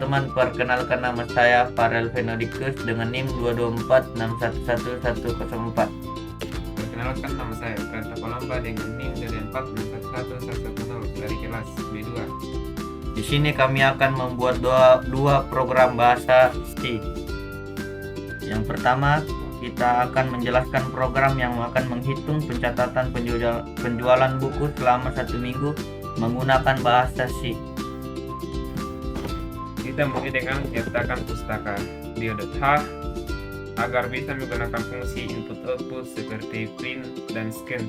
teman-teman, perkenalkan nama saya Farel Venodikus dengan NIM 224611104. Perkenalkan, nama saya Preta Kolomba dengan NIM 224611110 dari kelas B2. Di sini kami akan membuat dua program bahasa C. Yang pertama, kita akan menjelaskan program yang akan menghitung pencatatan penjualan buku selama 1 minggu menggunakan bahasa C. Kita mulai dengan cetakan pustaka dio.h agar bisa menggunakan fungsi input-output seperti print dan scan.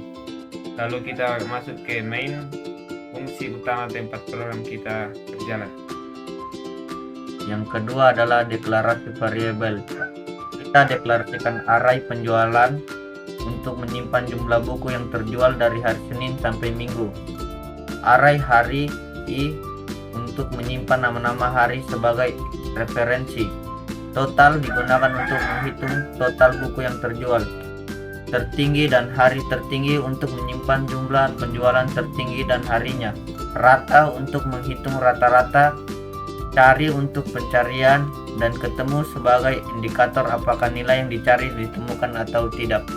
Lalu kita masuk ke main, fungsi utama tempat program kita berjalan. Yang kedua adalah deklarasi variabel. Kita deklarasikan array penjualan untuk menyimpan jumlah buku yang terjual dari hari Senin sampai Minggu. Array hari I untuk menyimpan nama-nama hari sebagai referensi. Total digunakan untuk menghitung total buku yang terjual. Tertinggi dan hari tertinggi untuk menyimpan jumlah penjualan tertinggi dan harinya. Rata untuk menghitung rata-rata. Cari untuk pencarian, dan ketemu sebagai indikator apakah nilai yang dicari ditemukan atau tidak.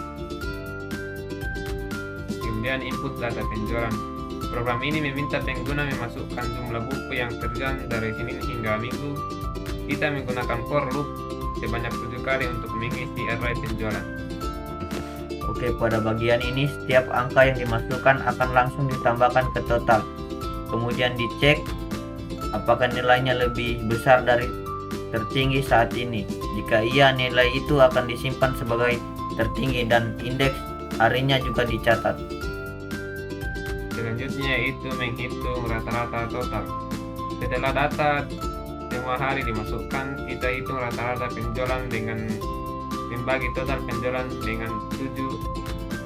Kemudian input data penjualan. Program ini meminta pengguna memasukkan jumlah buku yang terjual dari Senin hingga Minggu. Kita menggunakan for loop sebanyak 7 kali untuk mengisi array penjualan. Oke, pada bagian ini setiap angka yang dimasukkan akan langsung ditambahkan ke total. Kemudian dicek apakah nilainya lebih besar dari tertinggi saat ini. Jika iya, nilai itu akan disimpan sebagai tertinggi dan indeks harinya juga dicatat. Selanjutnya itu menghitung rata-rata total. Setelah data semua hari dimasukkan, kita hitung rata-rata penjualan dengan membagi total penjualan dengan 7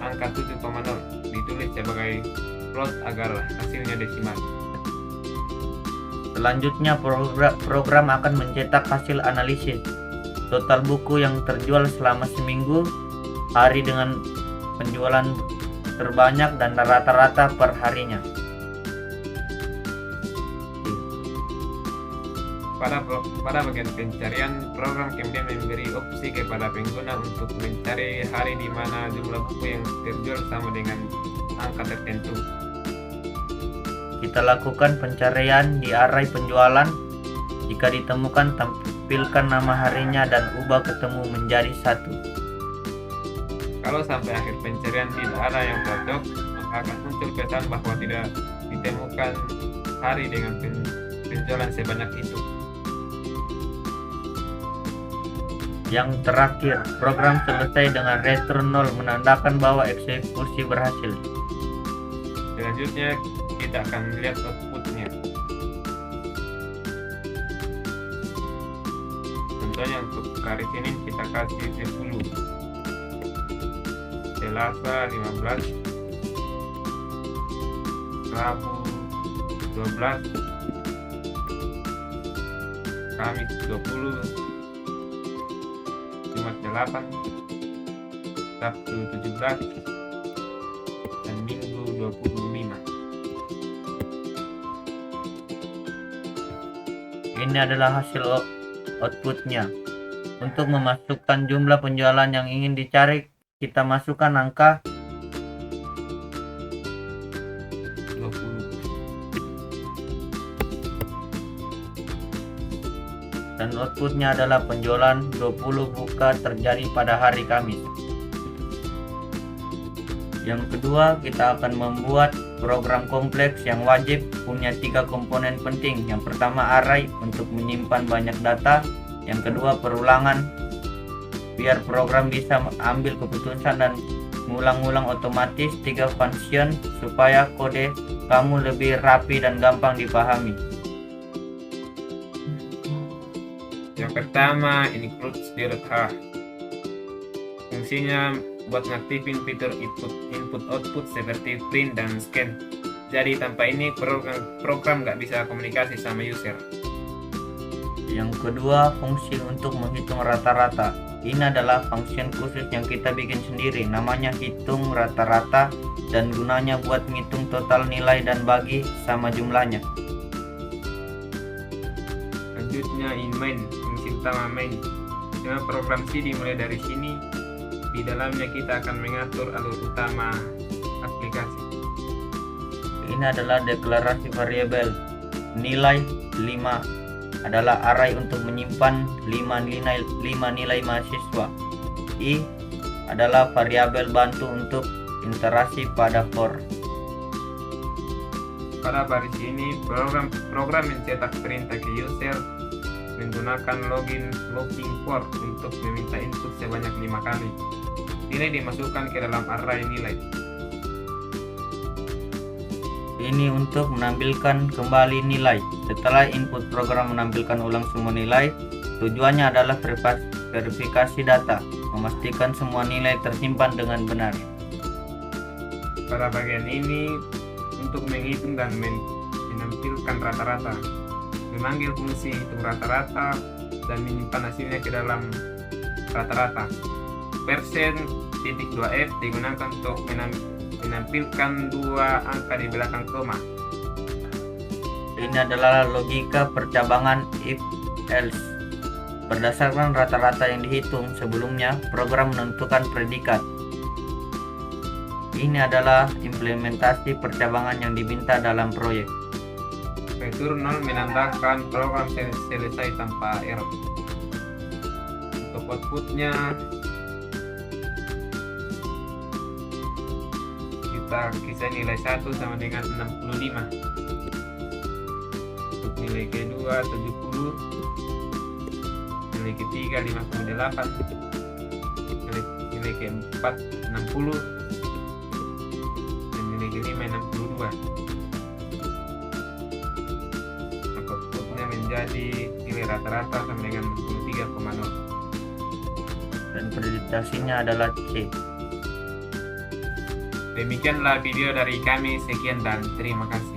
angka 7,0 ditulis sebagai plot agar hasilnya desimal. Selanjutnya program akan mencetak hasil analisis total buku yang terjual selama seminggu, hari dengan penjualan terbanyak dan rata-rata per harinya. Pada bagian pencarian, program kemudian memberi opsi kepada pengguna untuk mencari hari di mana jumlah buku yang terjual sama dengan angka tertentu. Kita lakukan pencarian di array penjualan. Jika ditemukan, tampilkan nama harinya dan ubah ketemu menjadi 1. Kalau sampai akhir pencarian tidak ada yang cocok, maka akan muncul pesan bahwa tidak ditemukan hari dengan penjualan sebanyak itu. Yang terakhir, program selesai dengan return 0 menandakan bahwa eksekusi berhasil. Selanjutnya kita akan melihat outputnya. Contohnya untuk hari Senin kita kasih 10, Selasa 15, Rabu 12, Kamis 20, Jumat 8, Sabtu 17, dan Minggu 25. Ini adalah hasil outputnya. Untuk memasukkan jumlah penjualan yang ingin dicari, kita masukkan angka 20. dan outputnya adalah penjualan 20 buka terjadi pada hari Kamis. Yang kedua, kita akan membuat program kompleks yang wajib punya 3 komponen penting. Yang pertama, array untuk menyimpan banyak data. Yang kedua, perulangan biar program bisa ambil keputusan dan mengulang-ulang otomatis. 3 function supaya kode kamu lebih rapi dan gampang dipahami. Yang pertama, include dio.h. Fungsinya buat ngaktifin fitur input output seperti print dan scan. Jadi tanpa ini program nggak bisa komunikasi sama user. Yang kedua, fungsi untuk menghitung rata-rata. Ini adalah function khusus yang kita bikin sendiri, namanya hitung rata-rata, dan gunanya buat menghitung total nilai dan bagi sama jumlahnya. Selanjutnya fungsinya in main, fungsi utama main. Semua program C dimulai dari sini. Di dalamnya kita akan mengatur alur utama aplikasi. Ini adalah deklarasi variabel. Nilai 5 adalah array untuk menyimpan 5 nilai mahasiswa. I adalah variabel bantu untuk interaksi pada for. Pada baris ini, program mencetak perintah ke user menggunakan logging for untuk meminta input sebanyak 5 kali. Nilai dimasukkan ke dalam array nilai. Ini untuk menampilkan kembali nilai. Setelah input program menampilkan ulang semua nilai, tujuannya adalah verifikasi data, memastikan semua nilai tersimpan dengan benar. Pada bagian ini, untuk menghitung dan menampilkan rata-rata, memanggil fungsi hitung rata-rata dan menyimpan hasilnya ke dalam rata-rata. %.2f digunakan untuk menampilkan 2 angka di belakang koma. Ini adalah logika percabangan if else. Berdasarkan rata-rata yang dihitung sebelumnya, program menentukan predikat. Ini adalah implementasi percabangan yang diminta dalam proyek. Return 0 menandakan program selesai tanpa error. Untuk outputnya, kita kisah nilai 1 sama dengan 65. Untuk nilai kedua 70, nilai ketiga 58, nilai keempat 60, dan nilai kelima 62. Maka outputnya menjadi nilai rata-rata sama dengan 63,0. Dan predikasinya adalah C. Demikianlah video dari kami, sekian dan terima kasih.